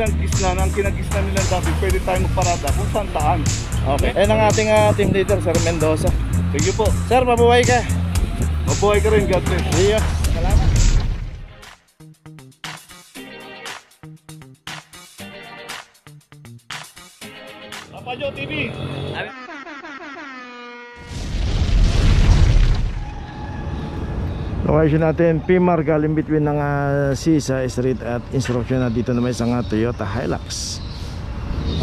kinaggisnan, ang kinaggisnan nila dati, pwede tayo magparada kung saan. Okay. Yan ang ating team leader, Sir Mendoza. Thank you po. Sir, mabuhay ka. Mabuhay ka rin, God bless. See you. Salamat. Papajo TV. Location natin, Pimar, galing between ng Sisa Street at instruction na dito naman isang Toyota Hilux.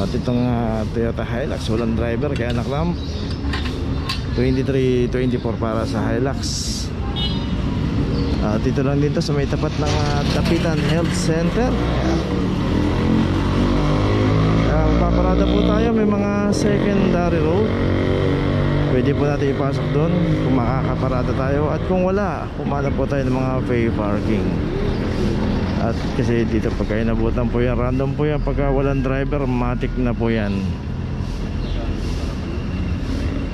At itong Toyota Hilux, walang driver kaya naklamp. 23-24 para sa Hilux. Dito lang dito sa may tapat ng Dapitan Health Center. Paparada po tayo, may mga secondary road. Pwede po natin ipasok doon kung makakaparada tayo. At kung wala, kumanap po tayo ng mga pay parking. At kasi dito pagka inabutan po yan, random po yan. Pagka walang driver, matic na po yan.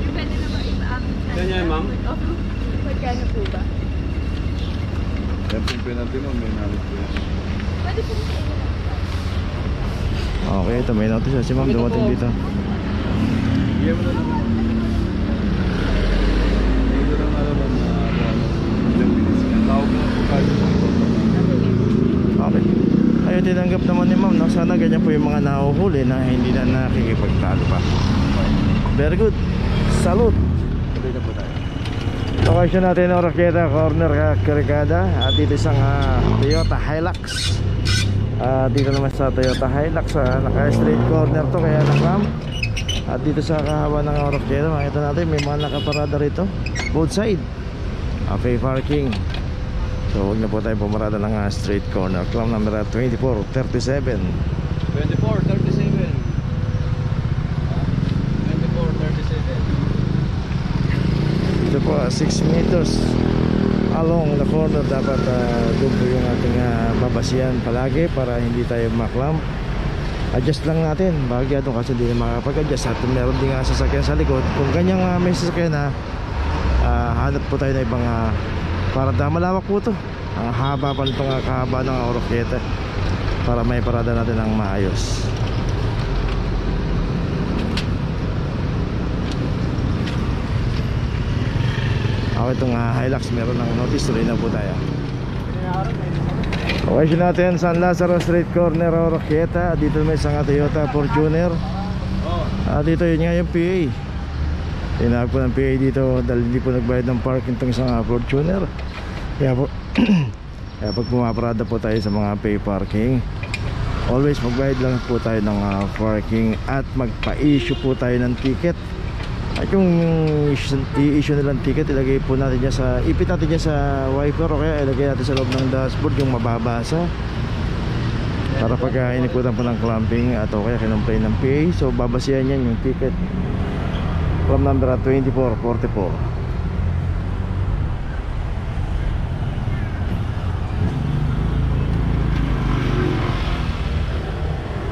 Pwede na ba iba? Ganyan, ma'am? Magkano po ba? Yan yung penalty mo, may nalit po yan. Pwede po ba? Okay, ito may notice si ma'am dumating dito. Bigyan mo na naman. Hindi ko lang alaman na ilang minutes yan. Tawag na po kayo. Okay. Ayun, tinanggap naman ni ma'am, no? Sana ganyan po yung mga nahuhuli na hindi na nakikipagtalo pa. Very good. Salute. Tuloy na po tayo. Location natin ang Roqueta Corner Carigada. At dito isang Toyota Hilux. Dito naman sa Toyota Hilux, naka-straight corner to kaya nakam. At dito sa kahawa ng Roqueta, makita natin may mga nakaparada rito both side. Pay parking. So huwag na po tayo pumarada ng straight corner. Clam number 2437. 2437. 2437. Ito po 6 meters along the corner. Dapat doon po yung ating babasihan palagi para hindi tayo maklamp. Adjust lang natin bahagya doon kasi hindi na makapag-adjust. At meron din nga sasakyan sa likod. Kung ganyang may sasakyan na hanap po tayo na ibang parada. Malawak po to. Ang haba pa nitong kahaba ng Roqueta para may parada natin ng maayos. Ako itong Hilux meron ng notice. Tuloy na po tayo. Location natin San Lazaro Street Corner Roqueta. Dito may isang Toyota Fortuner. Dito yun nga yung PA. Tinawag po ng PA dito dahil hindi po nagbayad ng parking itong isang Fortuner. Kaya po kaya pag pumaparada po tayo sa mga pay parking, always magbayad lang po tayo ng parking at magpa-issue po tayo ng ticket. At yung i-issue nilang ticket, ilagay po natin dyan sa, ipit natin dyan sa wiper o kaya ilagay natin sa loob ng dashboard yung mababasa para pag inikutan po ng clamping at o kaya kinumplain ng PA. So babasihan yan yung ticket. From number 2444.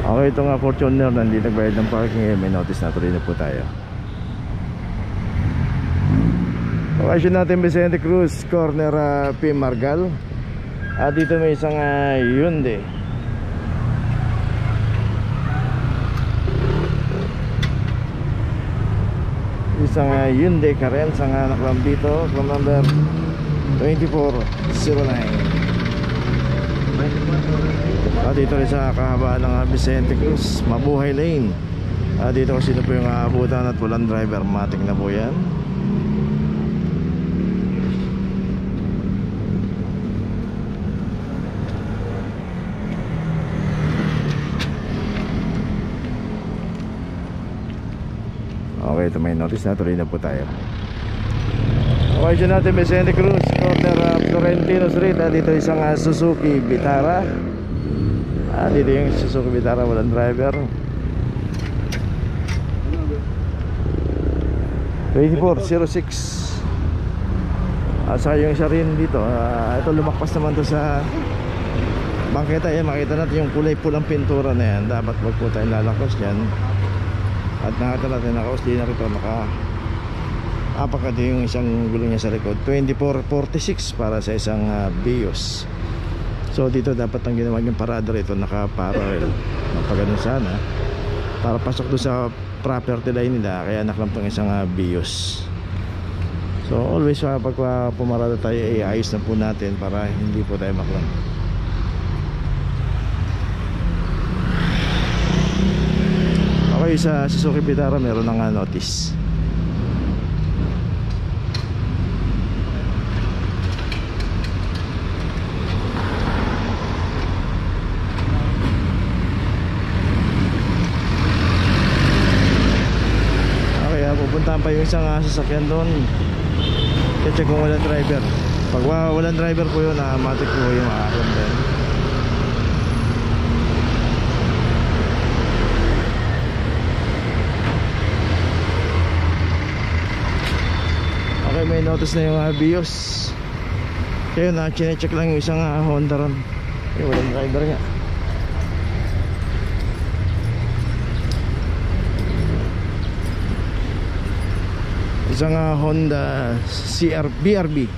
Okay, ito nga Fortuner na hindi nagbayad ng parking. May notice na, tuloy na po tayo. Location natin Vicente Cruz Corner P. Margal. Dito may isang Hyundai. Isang Hyundai Karen. Isang naklam dito. Clam number 2409. Dito rin sa kahaba ng Vicente Cruz Mabuhay Lane. Dito kasi na po yung aabutan at walang driver. Matik na po yan. Okay, ito may notice na. Tuloy na po tayo. Okay, dyan natin Vicente Cruz Corner Florentino Street. Dito isang Suzuki Vitara. Dito yung Suzuki Vitara, walang driver. 2406. Saka yung isa rin dito, ito lumakpas naman to sa bangketa. Yan, makita natin yung kulay pulang pintura na yan. Dapat wag po tayong lalakos yan. At nakita natin nakaos din na rito, apakado yung isang gulong niya sa likod. 2446 para sa isang Vios. So dito dapat ang ginawa yung parada rito naka-parallel. Magpagano'n sana para pasok doon sa property line nila, kaya naklamp ng isang bios. So always pag pumarada tayo ayos na po natin para hindi po tayo maklamp. Okay, sa Suzuki Vitara meron na nga notice. Pupuntahan pa yung isang sasakyan doon. Check kung walang driver. Pag walang driver po yun, matik po yung akin din. Okay, may notice na yung bios. Kaya yun, chinecheck lang yung isang Honda ron. Walang driver nga. Isang Honda BRB.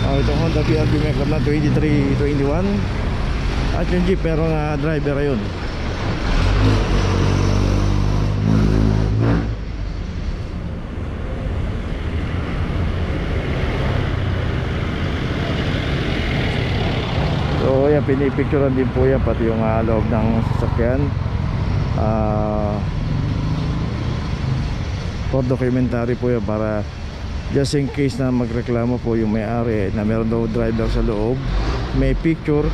Itong Honda BRB may club na 2321. At yung jeep pero driver ayun. So yan, pinipicturean din po yan pati yung loob ng sasakyan for documentary po yan, para just in case na magreklamo po yung may-ari na meron daw driver sa loob, may picture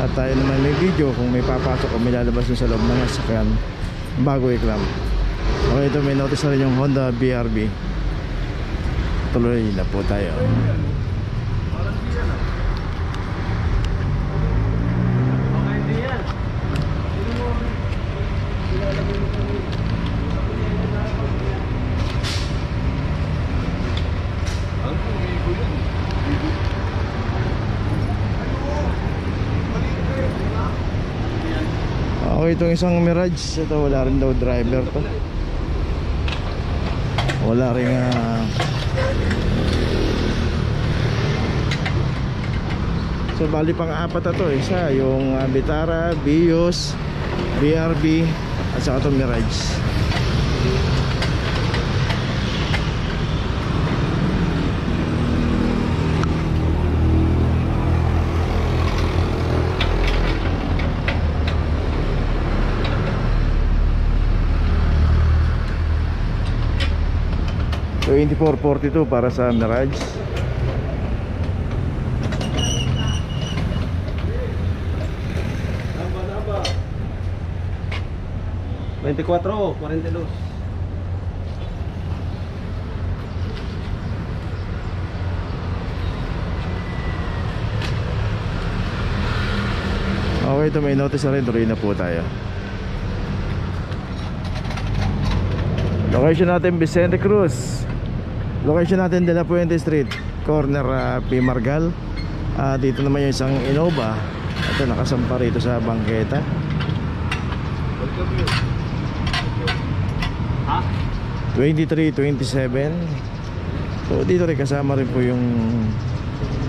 at tayo naman may video kung may papasok o may lalabas sa loob ng sasakyan bago i-clam. Okay, ito may notice na rin yung Honda BRB. Tuloy na po tayo. Okay, itong isang Mirage, ito wala rin daw driver to. Wala rin so bali pang apat na to, isa yung Vitara, Vios, BRB at saka itong Mirage. So 2442 para sa Mirage. Namba. 24, 42. Okay, ito may notice na rin. Tuloy na po tayo. Location natin Vicente Cruz. Location natin De La Puente Street, corner P. Margal. Dito naman yung isang Innova. Ito nakasampa rito sa bangketa. 2327. So dito rin kasama rin po yung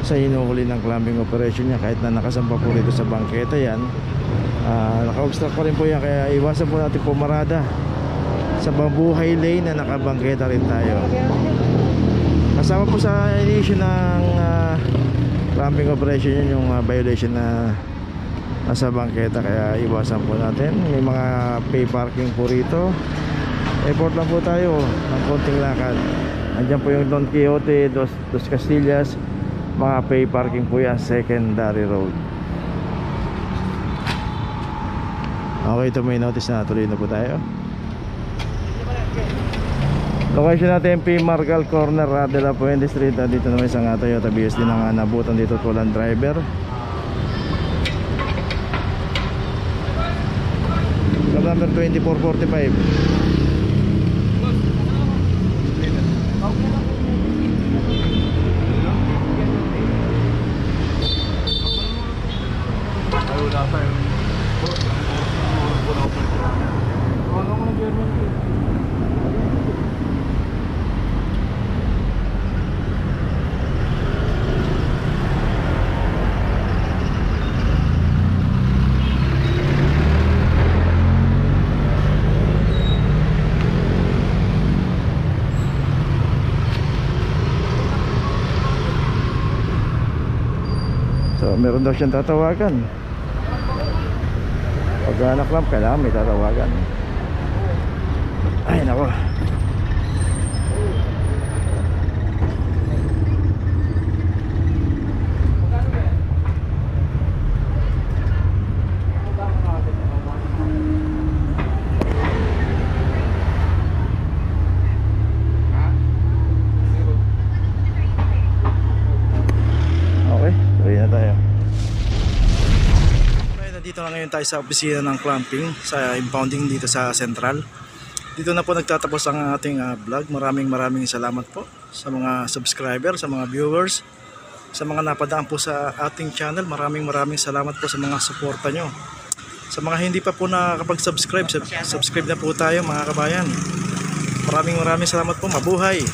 sa hinuhuli ng clamping operation niya, kahit na nakasampa po rito sa bangketa yan. Naka-obstruct pa rin po yan, kaya iwasan po natin pumarada sa mabuhay lane na nakabangketa rin tayo. Kasama po sa issue ng clamping operation yun, yung violation na nasa bangketa, kaya iwasan po natin. May mga pay parking po rito. Airport lang po tayo ng konting lakad. Andiyan po yung Don Quixote, Dos Castillas. Mga pay parking po yan, secondary road. Okay, ito may notice na. Tuloy na po tayo. Location natin P. Margal, corner De La Puente Street. Dito naman isang Toyota Vios din ang nabutan dito, walang driver. Club number 2445. So meron daw siyang tatawagan. Pag anak lang, kailangan may tatawagan. Ay nako. Okay, tuloy na tayo. Okay, nandito na ngayon tayo sa opisina ng clamping sa impounding dito sa Central. Dito na po nagtatapos ang ating vlog. Maraming salamat po sa mga subscriber, sa mga viewers, sa mga napadaan po sa ating channel. Maraming salamat po sa mga suporta nyo. Sa mga hindi pa po nakakapag-subscribe, subscribe na po tayo mga kabayan. Maraming salamat po. Mabuhay!